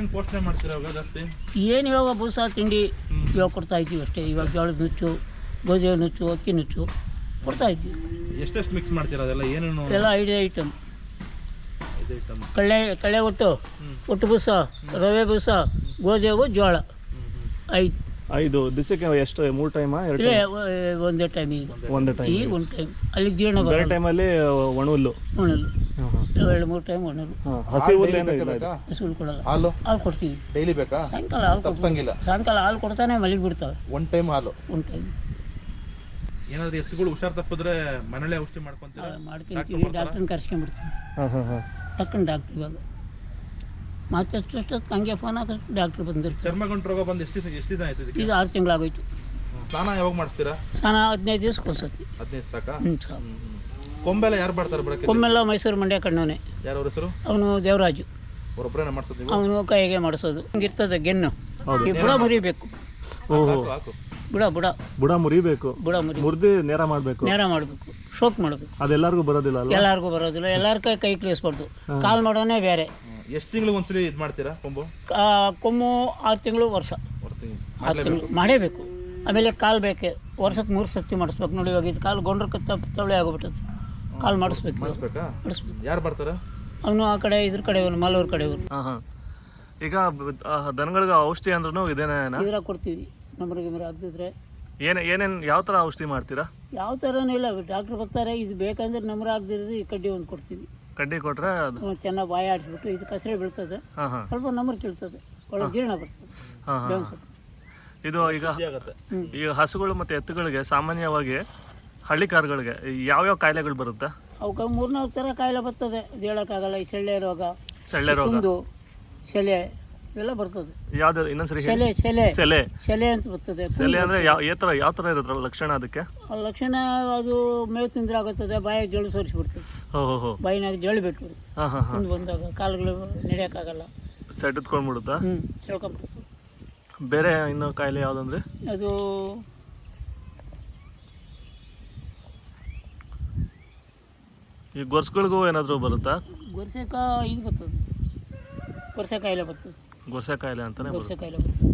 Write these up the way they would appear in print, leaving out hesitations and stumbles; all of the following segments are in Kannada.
ಏನೇನು ಪೋಷಣೆ ಮಾಡ್ತೀರಾ ಇವಾಗ ಜಾಸ್ತಿ? ಏನು ಇವಾಗ ಬೂಸ ತಿಂಡಿ ಇವಾಗ ಕೊಡ್ತಾ ಇದ್ದೀವಿ ಅಷ್ಟೇ. ಇವಾಗ ಜೋಳದ ನುಚ್ಚು, ಗೋಧಿ ನುಚ್ಚು, ಅಕ್ಕಿ ನುಚ್ಚು ಕೊಡ್ತಾ ಇದ್ದೀವಿ. ಎಷ್ಟೆಷ್ಟು ಮಿಕ್ಸ್ ಮಾಡ್ತೀರಾ ಅದೆಲ್ಲ? ಏನೇನು? ಎಲ್ಲ 5 ಐಟಮ್. ಕಳೆ ಒಟ್ಟು ಬೂಸ, ರವೆ ಬೂಸ, ಗೋಧಿಯಾಗು ಜೋಳ 5 ದಿವಸಕ್ಕೆ ಎಷ್ಟು? 3 ಟೈಮಾ? 2 ಇಲ್ಲ, ಒಂದೇ ಟೈಮ್. ಈಗ ಒಂದೇ ಟೈಮ್. ಈಗ ಒಂದು ಟೈಮ್ ಅಲ್ಲಿ ಜೀರ್ಣ ಬೇರೆ ಟೈಮಲ್ಲಿ ಒಣಹುಲ್ಲು 2-3 ಟೈಮ್ ಒಣಹುಲ್ಲು. ಹಸಿ ಹುಲ್ಲು ಏನು ಹಸಿ ಹುಲ್ಲು ಕೊಡಲ್ಲ. ಹಾಲು ಕೊಡ್ತೀವಿ ಡೈಲಿ ಬೇಕಾ? ಸಾಯಂಕಾಲ ಹಾಲು ಕೊಡ್ಸಂಗಿಲ್ಲ. ಸಾಯಂಕಾಲ ಹಾಲು ಕೊಡ್ತಾನೆ ಮಲಗಿ ಬಿಡ್ತಾವೆ. ಒನ್ ಟೈಮ್ ಹಾಲು. ಒಂದು ಟೈಮ್. ಏನಾದ್ರು ಎತ್ತುಗಳು ಹುಷಾರು ತಪ್ಪಿದ್ರೆ ಮನೇಲೆ ಔಷಧಿ ಮಾಡ್ಕೊಂತೀರಾ? ಮಾಡ್ಕೊಂತೀವಿ. ಡಾಕ್ಟ್ರನ್ನ ಕರ್ಸ್ಕೊಂಡ್ಬಿಡ್ತೀವಿ. ಟಕ್ಕನ್ ಡಾಕ್ಟ್ರ್ ಇವಾಗ ಮತ್ತೆ ಅಷ್ಟೊತ್ತು ಹಂಗೆ ಫೋನ್ ಹಾಕಷ್ಟು ಡಾಕ್ಟ್ರ್ ಬಂದಿರ್ತಾರೆ. ಚರ್ಮಗಂಟು ರೋಗ ಬಂದು ಎಷ್ಟು ದಿವಸ ಆಯ್ತು? ಈಗ 6 ತಿಂಗಳಾಗೋಯ್ತು. ಸ್ನಾನ ಯಾವಾಗ ಮಾಡಿಸ್ತೀರಾ? ಸ್ನಾನ 15 ದಿವಸಕ್ಕೆ ಒಂದ್ಸತಿ. 15 ಸಾಕಾ? ಸಾಕು. ಕೊಂಬೆಲ್ಲ ಯಾರು ಮಾಡ್ತಾರೆ ಬರಕ್ಕೆ? ಕೊಂಬೆಲ್ಲ ಮೈಸೂರು ಮಂಡ್ಯ ಕಣ್ಣವನೇ. ಯಾರ ಹೆಸರು? ಅವನು ದೇವರಾಜು. ಅವರೊಬ್ಬರೇ ಮಾಡಿಸೋದು ನೀವು? ಅವನು ಕೈಗೆ ಮಾಡಿಸೋದು. ಹಿಂಗಿರ್ತದೆ ಗೆನ್ನು. ಈ ಬುಡ ಮುರಿಬೇಕು. ಬುಡ ಮುರಿಬೇಕು. ಮುರಿದು ನೇರ ಮಾಡಬೇಕು. ಶೋಕ್ ಮಾಡಬೇಕು. ಅದೆಲ್ಲರಿಗೂ ಬರೋದಿಲ್ಲ ಅಲ್ವಾ? ಎಲ್ಲರಿಗೂ ಬರೋದಿಲ್ಲ. ಎಲ್ಲರ ಕೈ ಕ್ಲಿಸ್ಬಾರ್ದು. ಕಾಲು ಮಾಡೋನೇ ಬೇರೆ. ಎಷ್ಟು ತಿಂಗಳಿಗೆ ಒಂದ್ಸಲಿ ಇದು ಮಾಡ್ತೀರಾ ಕೊಂಬು? ಕೊಮ್ಮು 6 ತಿಂಗಳು ವರ್ಷ. 6 ತಿಂಗಳು ಮಾಡೇಬೇಕು. ಆಮೇಲೆ ಕಾಲು ಬೇಕೆ. ವರ್ಷಕ್ಕೆ 3 ಸತಿ ಮಾಡಿಸ್ಬೇಕು. ನೋಡಿ ಇವಾಗ ಇದು ಕಾಲು ಗೊಂಡ್ರ ತವಳೆ ಆಗೋಗ್ಬಿಟ್ಟದು. ಕಾಲು ಮಾಡಿಸ್ಬೇಕು. ಯಾರು ಬರ್ತಾರೆ? ಅವನು ಆ ಕಡೆ ಇದ್ರ ಕಡೆಯವನು, ಮಲ್ಲೂರು ಕಡೆಯವರು. ಈಗ ದನಗಳಿಗೆ ಔಷಧಿ ಅಂದ್ರೂ ಇದೇನ ಇದ್ರಾಗ ಕೊಡ್ತೀವಿ. ಗಿಮರ ಆಗ್ತಿದ್ರೆ ಏನೇನು ಯಾವ ಥರ ಔಷಧಿ ಮಾಡ್ತೀರಾ? ಯಾವ ಥರನೂ ಇಲ್ಲ. ಡಾಕ್ಟ್ರ್ ಬರ್ತಾರೆ, ಇದು ಬೇಕಂದ್ರೆ ನಮ್ರ ಆಗದಿರೋದು ಈ ಕಡ್ಡಿ ಒಂದು ಕೊಡ್ತೀವಿ. ಕಡ್ಡಿ ಕೊಟ್ರೆ ಚೆನ್ನಾಗಿ ಬಾಯಿ ಆಡಿಸ್ಬಿಟ್ಟು ಇದು ಕಸರೆ ಬೀಳ್ತದೆ. ಸ್ವಲ್ಪ ನಮ್ರ ಕೀಳ್ತದೆ. ಒಳ್ಳೆ ಜೀರ್ಣ ಬರ್ತದೆ. ಇದು ಈಗ ಹಸುಗಳು ಮತ್ತು ಎತ್ತುಗಳಿಗೆ ಸಾಮಾನ್ಯವಾಗಿ ಹಳ್ಳಿ ಕಾರುಗಳಿಗೆ ಯಾವ್ಯಾವ ಕಾಯಿಲೆಗಳು ಬರುತ್ತೆ? ಅವಕ್ಕೆ 3-4 ಥರ ಕಾಯಿಲೆ ಬರ್ತದೆ. ಅದು ಹೇಳೋಕ್ಕಾಗಲ್ಲ. ಈ ಸೊಳ್ಳೆ ರೋಗ, ಸೆಲೆ ಇವೆಲ್ಲ ಬರ್ತದೆ. ಯಾವ್ದು ಇನ್ನೊಂದ್ಸರಿ? ಸೆಲೆ ಅಂತ ಬರ್ತದೆ. ಸೆಲೆ ಅಂದ್ರೆ ಯಾವ ಥರ ಇರುತ್ತೆ ಲಕ್ಷಣ? ಅದಕ್ಕೆ ಲಕ್ಷಣ ಅದು ಮೇವು ತಿಂದ್ರೆ ಆಗುತ್ತದೆ. ಬಾಯಾಗ ಜೋಳು ಸೋರಿಸ್ಬಿಡ್ತದೆ. ಬಾಯಿನಾಗ ಜೋಳು ಬಿಟ್ಬಿಡ್ತದೆ. ತಿಂದು ಬಂದಾಗ ಕಾಲುಗಳು ನಡೆಯೋಕ್ಕಾಗಲ್ಲ. ಸೆಡ್ಕೊಂಡ್ಬಿಡುತ್ತಾ? ಸೆಳ್ಕೊಂಡ್ಬಿಡ್ತದೆ. ಬೇರೆ ಇನ್ನೂ ಕಾಯಿಲೆ ಯಾವುದಂದ್ರೆ? ಅದು ಈ ಗೊರ್ಸ್ಗಳಿಗೂ ಏನಾದರೂ ಬರುತ್ತಾ? ಗೊರ್ಸೆಕ ಇದು ಬರ್ತದೆ. ಗೊರ್ಸೆ ಕಾಯಿಲೆ ಬರ್ತದೆ. ಗೊರ್ಸೆ ಕಾಯಿಲೆ ಅಂತಾನೆ? ಗೊರ್ಸೆ ಕಾಯಿಲೆ ಬರ್ತದೆ.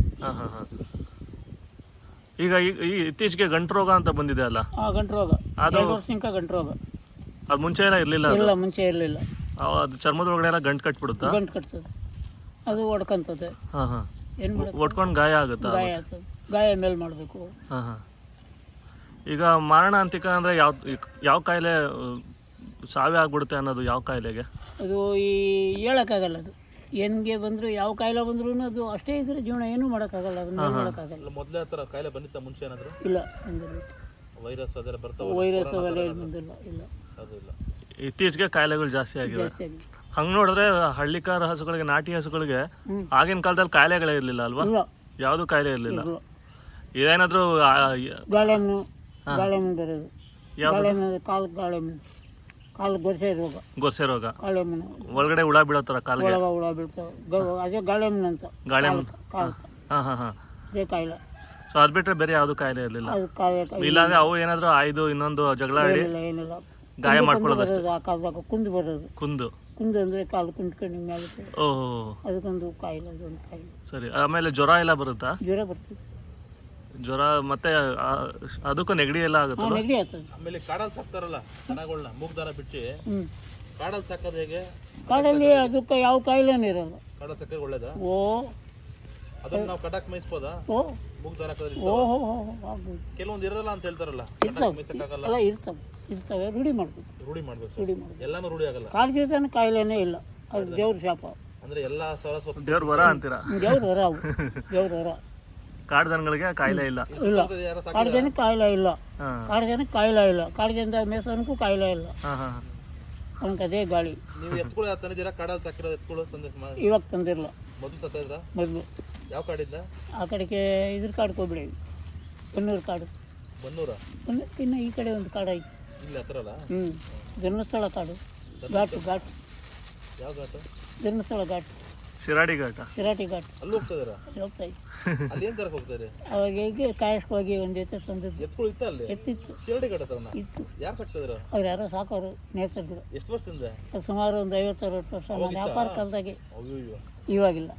ಈಗ ಇತ್ತೀಚೆಗೆ ಗಂಟು ರೋಗ ಅಂತ ಬಂದಿದೆ ಅಲ್ಲ? ಗಂಟು ರೋಗ. ಅದು 2 ವರ್ಷದಿಂದ ಗಂಟು ರೋಗ. ಅದು ಮುಂಚೆ ಎಲ್ಲ ಇರಲಿಲ್ಲ? ಇಲ್ಲ, ಮುಂಚೆ ಇರಲಿಲ್ಲ. ಅದು ಚರ್ಮದೊಳಗಡೆ ಎಲ್ಲ ಗಂಟು ಕಟ್ಬಿಡುತ್ತಾ? ಗಂಟು ಕಟ್ತದೆ. ಅದು ಹೊಡ್ಕೊಂತದೆ. ಏನು ಮಾಡೋದು? ಒಟ್ಕೊಂಡು ಗಾಯ ಆಗುತ್ತಾ? ಗಾಯ ಆಗ್ತದೆ. ಗಾಯ ಮೇಲೆ ಮಾಡಬೇಕು. ಈಗ ಮಾರಣಾಂತಿಕ ಅಂದರೆ ಯಾವ ಕಾಯಿಲೆ ಸಾವೇ ಆಗ್ಬಿಡುತ್ತೆ ಅನ್ನೋದು? ಯಾವ ಕಾಯಿಲೆಗೆ? ಅದು ಹೇಳೋಕ್ಕಾಗಲ್ಲ. ಅದು ಹೆಂಗೆ ಬಂದರೂ, ಯಾವ ಕಾಯಿಲೆ ಬಂದ್ರೂ ಅದು ಅಷ್ಟೇ ಇದ್ರೆ ಜೀವನ ಏನೂ ಮಾಡೋಕ್ಕಾಗಲ್ಲ. ಅದನ್ನ ಮಾಡೋಕ್ಕಾಗಲ್ಲ. ಮೊದಲೇ ಆ ಥರ ಕಾಯಿಲೆ ಬಂದಿತ್ತ ಮುಂಚೆ ಏನಾದರೂ? ಇಲ್ಲ, ಬಂದಿಲ್ಲ. ವೈರಸ್ ಅದೆಲ್ಲ ಬರ್ತಾವೆ? ವೈರಸ್ ಅವೆಲ್ಲ ಬಂದಿಲ್ಲ. ಇಲ್ಲ, ಅದು ಇಲ್ಲ. ಇತ್ತೀಚೆಗೆ ಕಾಯಿಲೆಗಳು ಜಾಸ್ತಿ ಆಗಿದೆ. ಹಂಗೆ ನೋಡಿದ್ರೆ ಹಳ್ಳಿಕಾರ ಹಸುಗಳಿಗೆ, ನಾಟಿ ಹಸುಗಳಿಗೆ ಆಗಿನ ಕಾಲದಲ್ಲಿ ಕಾಯಿಲೆಗಳೇ ಇರಲಿಲ್ಲ ಅಲ್ವಾ? ಯಾವುದು ಕಾಯಿಲೆ ಇರಲಿಲ್ಲ. ಇದೇನಾದರೂ ಗಾಳೆಮು ಬರೋದು. ಕಾಲು ಗೊರ್ಸೆ ರೋಗ. ಒಳಗಡೆ ಹುಳ ಬೀಳೋ ಥರ ಕಾಲಿಗೆ ಹುಳ ಬೀಳ್ತಾವೆ. ಅದೇ ಗಾಳೆಮು ಅಂತ. ಅದೇ ಕಾಯಿಲೆ. ಸೊ ಅದು ಬಿಟ್ಟರೆ ಬೇರೆ ಯಾವುದು ಕಾಯಿಲೆ ಇರಲಿಲ್ಲ. ಇಲ್ಲಾಂದ್ರೆ ಅವು ಏನಾದರೂ ಆಯ್ದು ಇನ್ನೊಂದು ಜಗಳ ಆಡಿ ಏನಿಲ್ಲ. ಗಾಯ ಮಾಡ್ಕೊಳ್ಳೋದು. ಆ ಕಾಲದಾಗ ಕುಂದು ಬರೋದು. ಕುಂದು ಅಂದರೆ ಕಾಲು ಕುಂಟ್ಕೊಂಡು ಮೇಲೆ. ಅದಕ್ಕೊಂದು ಕಾಯಿಲೆ. ಅದೊಂದು ಕಾಯಿಲೆ. ಸರಿ. ಆಮೇಲೆ ಜ್ವರ ಎಲ್ಲ ಬರುತ್ತಾ? ಜ್ವರ ಬರ್ತದೆ. ಜ್ವರ ಮತ್ತೆ ಅದಕ್ಕೂ ನೆಗಡಿ ಎಲ್ಲ ಆಗುತ್ತೆ? ನೆಗಡಿ ಆಗ್ತದೆ. ಆಮೇಲೆ ಕಾಡಲ್ಲಿ ಸಾಕ್ತಾರಲ್ಲ ದನಗಳನ್ನ, ಮೂಗ್ ದಾರ ಬಿಟ್ಟು ಕಾಡಲ್ಲಿ ಸಾಕೋದು ಹೇಗೆ? ಕಾಡಲ್ಲಿ ಅದಕ್ಕೆ ಯಾವ ಕಾಯಿಲೆನೂ ಇರಲ್ಲ. ಕಾಡಲ್ಲಿ ಸಾಕೋದು ಒಳ್ಳೇದಾ? ಅದನ್ನ ನಾವು ಕಟಾಕ್ ಮೇಯಿಸ್ಬೋದಾ? ಮೂಗ್ ದಾರ ಕೆಲವೊಂದು ಇರಲ್ಲ ಅಂತ ಹೇಳ್ತಾರಲ್ಲ, ಎಲ್ಲ ಇರ್ತವೆ. ರೂಢಿ ಮಾಡ್ಬೇಕು. ಎಲ್ಲಾನು ರೂಢಿ ಆಗಲ್ಲ. ಕಾಡು ಜೊತೆ ಕಾಯಿಲೆನೇ ಇಲ್ಲ. ಅದು ದೇವ್ರ ಶಾಪ. ಅಂದ್ರೆ ಎಲ್ಲ ದೇವ್ರ ವರ ಅಂತೀರಾ? ದೇವ್ರ ವರ. ಕಾಡು ದನಗಳಿಗೆ ಕಾಯಿಲೆ ಇಲ್ಲ. ಕಾಡು ಜನಕ್ಕೆ ಕಾಯಿಲೆ ಇಲ್ಲ. ಕಾಡು ಜನದ ಮೇಸೋನಕ್ಕೂ ಕಾಯಿಲೆ ಇಲ್ಲ. ಅವನಿಗೆ ಅದೇ ಗಾಳಿ. ನೀವು ಎತ್ಕೊಳ್ಳಿ ತಂದಿದ್ದೀರಾ? ಕಾಡಲ್ಲಿ ಸಾಕಿರೋದು ಎತ್ಕೊಳ್ಳೋ ಇವಾಗ ತಂದಿರಲ್ಲ. ಮೊದಲು ಯಾವ ಕಾಡಿಂದ? ಆ ಕಡೆಗೆ ಇದ್ರ ಕಾಡಿಗೆ ಹೋಗ್ಬಿಡಿ. ಬನ್ನೂರು ಕಾಡು. ಇನ್ನು ಈ ಕಡೆ ಒಂದು ಕಾಡು ಐತಿ. ಇಲ್ಲಿ ಹತ್ರ ಅಲ್ಲ? ಧರ್ಮಸ್ಥಳ ಕಾಡು. ಘಾಟು. ಯಾವ ಘಾಟು? ಧರ್ಮಸ್ಥಳ ಘಾಟ್. ಶಿರಾಡಿ ಘಾಟ. ಅಲ್ಲಿ ಹೋಗ್ತಾ ಇದ್ದೆ. ಅಲ್ಲಿ ಏನ್ ತರಕ್ಕೆ ಹೋಗ್ತಾರೆ? ಅವಾಗ ಹೇಗೆ ಕಾಯಕ್ಕೆ ಹೋಗಿ ಒಂದು ಜೊತೆ ತಂದಿದ್ದು. ಎತ್ಕೊಳ್ಳಿ ಇತ್ತ ಅಲ್ಲಿ? ಎತ್ತಿತ್ತು. ಶಿರಾಡಿ ಘಾಟ ಇತ್ತು. ಯಾರು ಸಾಕ್ತಿದ್ರು? ಅವ್ರು ಯಾರೋ ಸಾಕೋರು ನೇಸರ್ಗಳು. ಎಷ್ಟು ವರ್ಷದಿಂದ? ಸುಮಾರು ಒಂದು 50-60 ವರ್ಷ. ವ್ಯಾಪಾರ ಕಾಲದಾಗೆ. ಇವಾಗಿಲ್ಲ.